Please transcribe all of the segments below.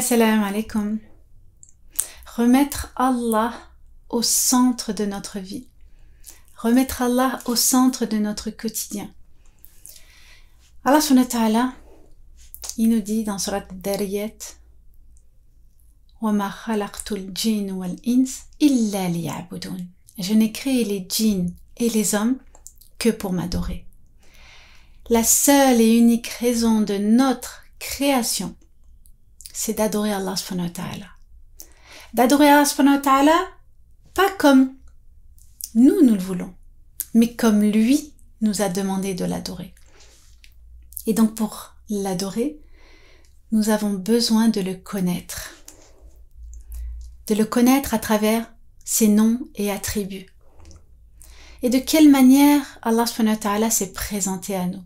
Assalamu alaikum. Remettre Allah au centre de notre vie. Remettre Allah au centre de notre quotidien. Allah subhanahu wa ta'ala, il nous dit dans Surat Ad-Dariyat, وَمَا خَلَقْتُ الْجِنَّ وَالْإِنسَ إِلَّا لِيَعْبُدُونَ. Je n'ai créé les djinns et les hommes que pour m'adorer. La seule et unique raison de notre création, c'est d'adorer Allah subhanahu wa ta'ala. D'adorer Allah subhanahu wa ta'ala, pas comme nous le voulons, mais comme lui nous a demandé de l'adorer. Et donc pour l'adorer, nous avons besoin de le connaître. De le connaître à travers ses noms et attributs. Et de quelle manière Allah subhanahu wa ta'ala s'est présenté à nous.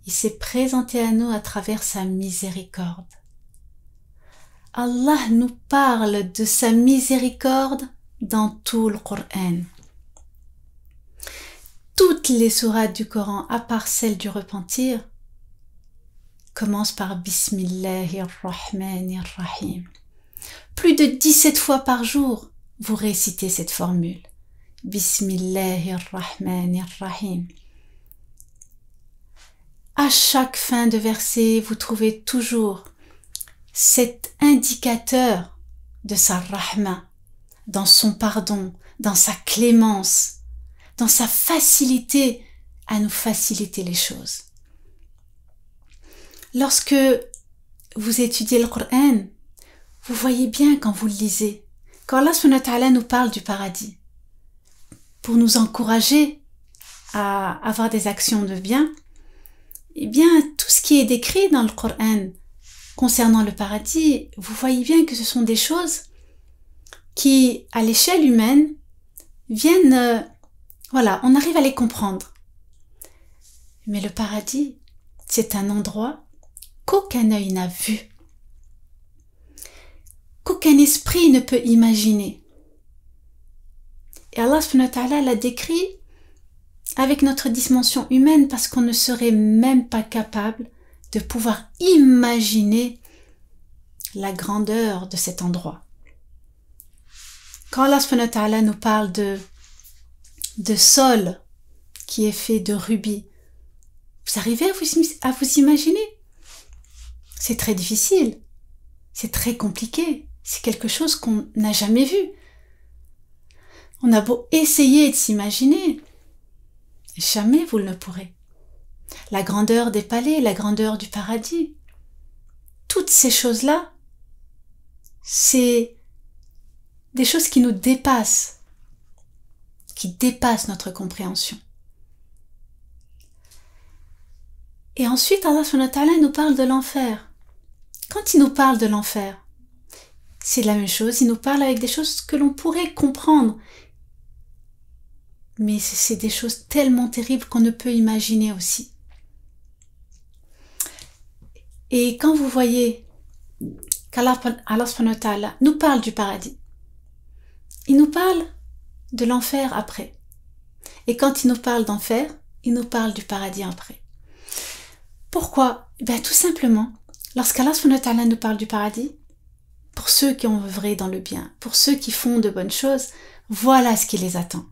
Il s'est présenté à nous à travers sa miséricorde. Allah nous parle de sa miséricorde dans tout le Coran. Toutes les sourates du Coran, à part celle du repentir, commencent par Bismillahirrahmanirrahim. Plus de 17 fois par jour, vous récitez cette formule. Bismillahirrahmanirrahim. À chaque fin de verset, vous trouvez toujours cet indicateur de sa rahma, dans son pardon, dans sa clémence, dans sa facilité à nous faciliter les choses. Lorsque vous étudiez le Coran, vous voyez bien quand vous le lisez, quand Allah subhanahu wa ta'ala nous parle du paradis, pour nous encourager à avoir des actions de bien, eh bien, tout ce qui est décrit dans le Coran concernant le paradis, vous voyez bien que ce sont des choses qui, à l'échelle humaine, viennent, on arrive à les comprendre. Mais le paradis, c'est un endroit qu'aucun œil n'a vu, qu'aucun esprit ne peut imaginer. Et Allah subhanahu wa ta'ala l'a décrit avec notre dimension humaine parce qu'on ne serait même pas capable de pouvoir imaginer la grandeur de cet endroit. Quand Allah subhanahu wa ta'ala nous parle de sol qui est fait de rubis, vous arrivez à vous imaginer? C'est très difficile, c'est très compliqué, c'est quelque chose qu'on n'a jamais vu. On a beau essayer de s'imaginer, jamais vous ne le pourrez. La grandeur des palais, la grandeur du paradis, toutes ces choses-là, c'est des choses qui nous dépassent, qui dépassent notre compréhension. Et ensuite, Allah subhanahu wa ta'ala nous parle de l'enfer. Quand il nous parle de l'enfer, c'est la même chose, il nous parle avec des choses que l'on pourrait comprendre. Mais c'est des choses tellement terribles qu'on ne peut imaginer aussi. Et quand vous voyez qu'Allah subhanahu wa ta'ala nous parle du paradis, il nous parle de l'enfer après. Et quand il nous parle d'enfer, il nous parle du paradis après. Pourquoi? Tout simplement, lorsqu'Allah subhanahu wa ta'ala nous parle du paradis, pour ceux qui ont œuvré dans le bien, pour ceux qui font de bonnes choses, voilà ce qui les attend.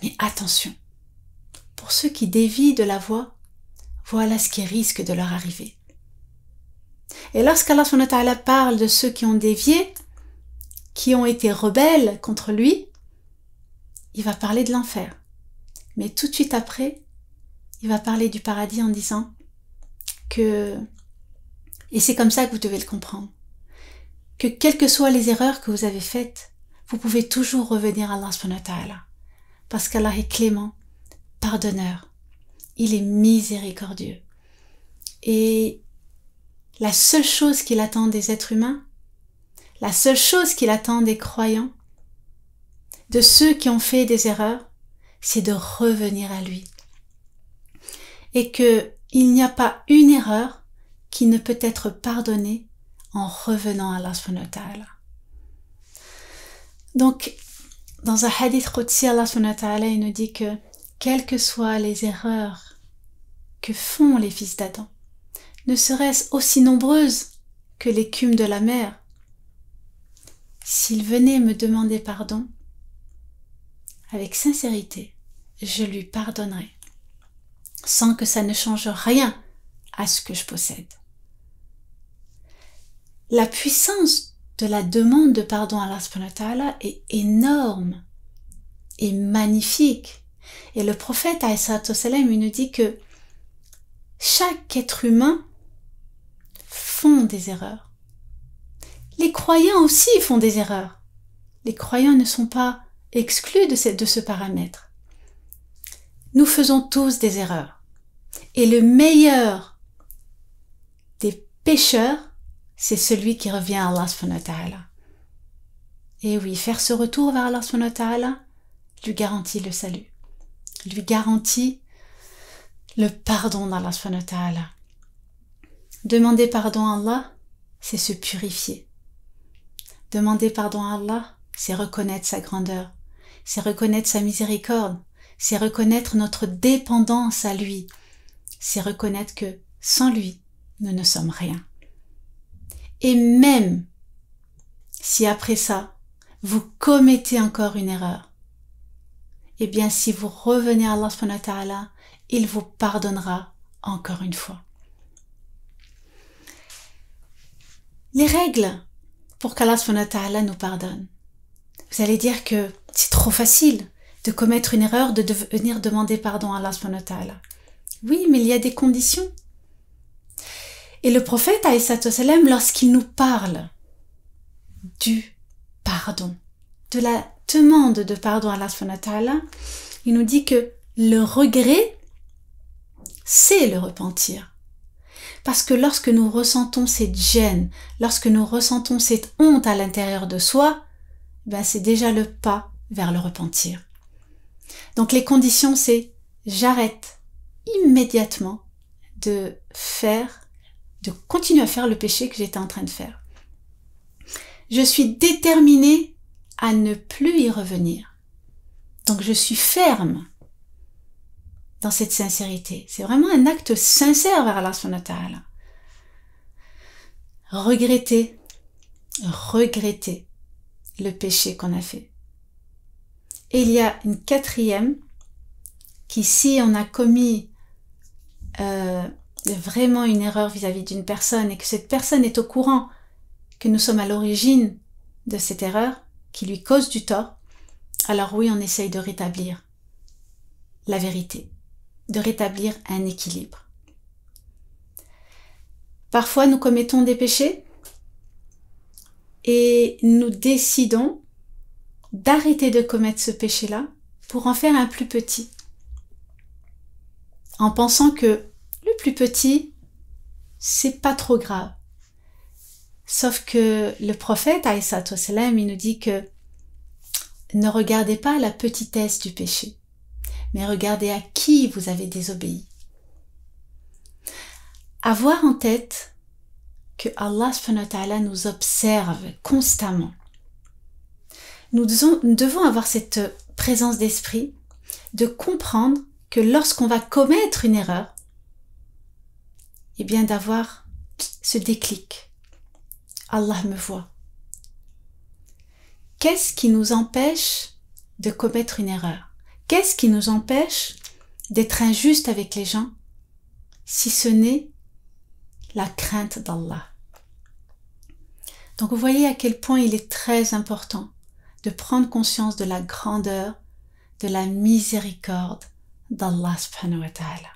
Mais attention, pour ceux qui dévient de la voie, voilà ce qui risque de leur arriver. Et lorsqu'Allah subhanahu wa ta'ala parle de ceux qui ont dévié, qui ont été rebelles contre lui, il va parler de l'enfer. Mais tout de suite après, il va parler du paradis en disant que, et c'est comme ça que vous devez le comprendre, que quelles que soient les erreurs que vous avez faites, vous pouvez toujours revenir à Allah subhanahu wa ta'ala. Parce qu'Allah est clément, pardonneur, il est miséricordieux. Et la seule chose qu'il attend des êtres humains, la seule chose qu'il attend des croyants, de ceux qui ont fait des erreurs, c'est de revenir à lui. Et qu'il n'y a pas une erreur qui ne peut être pardonnée en revenant à Allah subhanahu wa ta'ala. Donc, dans un hadith qudsi, Allah subhanahu wa ta'ala, il nous dit que quelles que soient les erreurs que font les fils d'Adam, ne serait-ce aussi nombreuses que l'écume de la mer. S'il venait me demander pardon, avec sincérité, je lui pardonnerai, sans que ça ne change rien à ce que je possède. La puissance de la demande de pardon à Allah subhanahu wa ta'ala est énorme et magnifique. Et le prophète alayhi salatu wassalam, il nous dit que chaque être humain font des erreurs. Les croyants aussi font des erreurs. Les croyants ne sont pas exclus de ce paramètre. Nous faisons tous des erreurs. Et le meilleur des pécheurs, c'est celui qui revient à Allah subhanahu wa ta'ala. Et oui, faire ce retour vers Allah subhanahu wa ta'ala lui garantit le salut, lui garantit le pardon d'Allah subhanahu wa ta'ala. Demander pardon à Allah, c'est se purifier. Demander pardon à Allah, c'est reconnaître sa grandeur, c'est reconnaître sa miséricorde, c'est reconnaître notre dépendance à lui, c'est reconnaître que sans lui, nous ne sommes rien. Et même si après ça, vous commettez encore une erreur, eh bien si vous revenez à Allah subhanahu wa ta'ala, il vous pardonnera encore une fois. Les règles pour qu'Allah subhanahu wa ta'ala nous pardonne. Vous allez dire que c'est trop facile de commettre une erreur, de venir demander pardon à Allah subhanahu wa ta'ala. Oui, mais il y a des conditions. Et le prophète, alayhi salatu wassalam, lorsqu'il nous parle du pardon, de la demande de pardon à Allah subhanahu wa ta'ala, il nous dit que le regret, c'est le repentir. Parce que lorsque nous ressentons cette gêne, lorsque nous ressentons cette honte à l'intérieur de soi, ben c'est déjà le pas vers le repentir. Donc les conditions, c'est j'arrête immédiatement de continuer à faire le péché que j'étais en train de faire. Je suis déterminée à ne plus y revenir. Donc je suis ferme dans cette sincérité. C'est vraiment un acte sincère vers Allah subhanahu wa ta'ala. Regretter le péché qu'on a fait. Et il y a une quatrième qui, si on a commis vraiment une erreur vis-à-vis d'une personne et que cette personne est au courant que nous sommes à l'origine de cette erreur qui lui cause du tort, alors oui, on essaye de rétablir la vérité, de rétablir un équilibre. Parfois, nous commettons des péchés et nous décidons d'arrêter de commettre ce péché-là pour en faire un plus petit, en pensant que le plus petit, c'est pas trop grave. Sauf que le prophète, alayhi salatu wassalam, il nous dit que ne regardez pas la petitesse du péché, mais regardez à qui vous avez désobéi. Avoir en tête que Allah subhanahu wa ta'ala nous observe constamment. Nous devons avoir cette présence d'esprit de comprendre que lorsqu'on va commettre une erreur, eh bien d'avoir ce déclic. Allah me voit. Qu'est-ce qui nous empêche de commettre une erreur? Qu'est-ce qui nous empêche d'être injuste avec les gens, si ce n'est la crainte d'Allah? Donc vous voyez à quel point il est très important de prendre conscience de la grandeur, de la miséricorde d'Allah subhanahu wa ta'ala.